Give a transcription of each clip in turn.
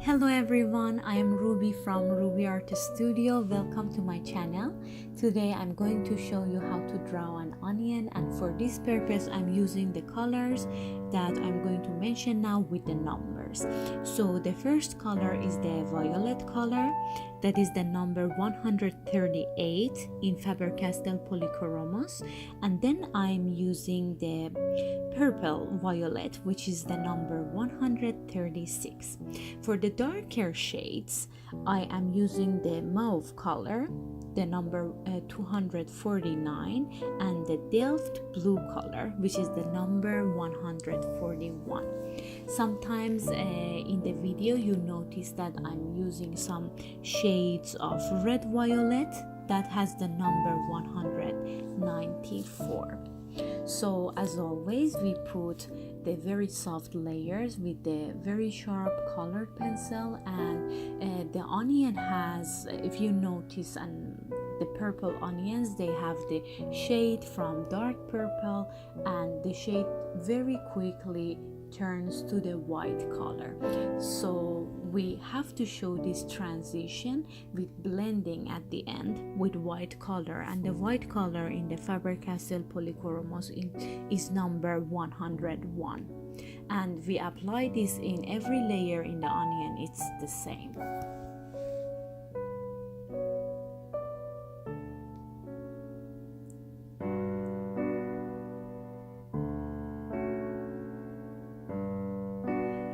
Hello everyone, I am Ruby from Ruby Artist Studio. Welcome to my channel. Today I'm going to show you how to draw an onion, and for this purpose I'm using the colors that I'm going to mention now with the numbers. So the first color is the violet color, that is the number 138 in Faber-Castell Polychromos, and then I'm using the purple violet, which is the number 136. For the darker shades, I am using the mauve color, the number 249, and the Delft blue color, which is the number 141. Sometimes in the video you notice that I'm using some shades of red violet that has the number 194. So as always, we put the very soft layers with the very sharp colored pencil, and the onion has, if you notice, and the purple onions, they have the shade from dark purple, and the shade very quickly turns to the white color. So we have to show this transition with blending at the end with white color, and the white color in the Faber-Castell Polychromos is number 101, and we apply this in every layer in the onion. It's the same.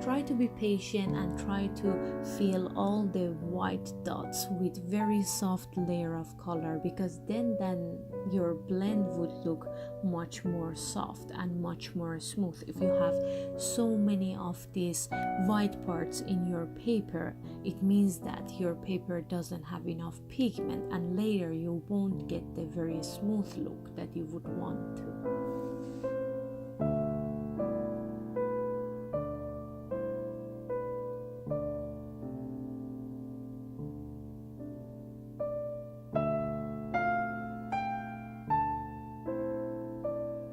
Try to be patient and try to fill all the white dots with very soft layer of color, because then your blend would look much more soft and much more smooth. If you have so many of these white parts in your paper, it means that your paper doesn't have enough pigment, and later you won't get the very smooth look that you would want to.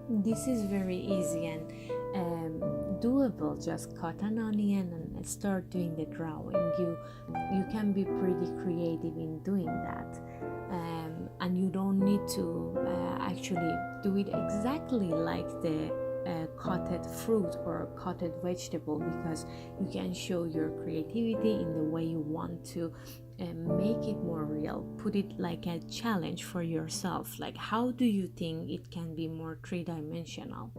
This is very easy and doable. Just cut an onion and start doing the drawing. You can be pretty creative in doing that, and you don't need to actually do it exactly like the cutted fruit or cutted vegetable, because you can show your creativity in the way you want to make it more real. Put it like a challenge for yourself, like how do you think it can be more three-dimensional.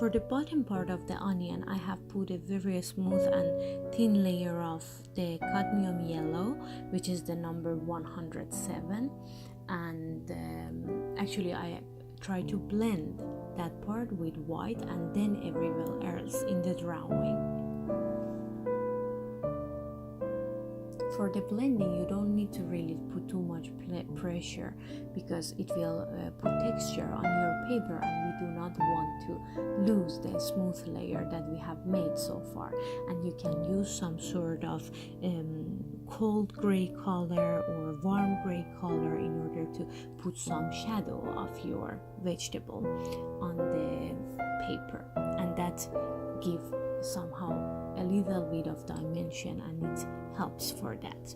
For the bottom part of the onion, I have put a very smooth and thin layer of the cadmium yellow, which is the number 107. And actually I try to blend that part with white and then everywhere else in the drawing. For the blending, you don't need to really put too much pressure, because it will put texture on your paper, and we do not want to lose the smooth layer that we have made so far. And you can use some sort of cold gray color or warm gray color in order to put some shadow of your vegetable on the paper, and that give somehow a little bit of dimension, and it helps for that.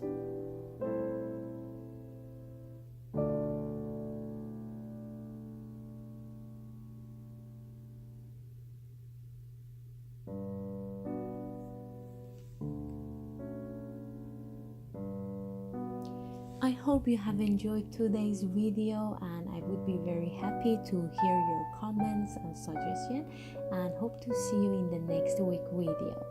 I hope you have enjoyed today's video, and I would be very happy to hear your comments and suggestions, and hope to see you in the next week video.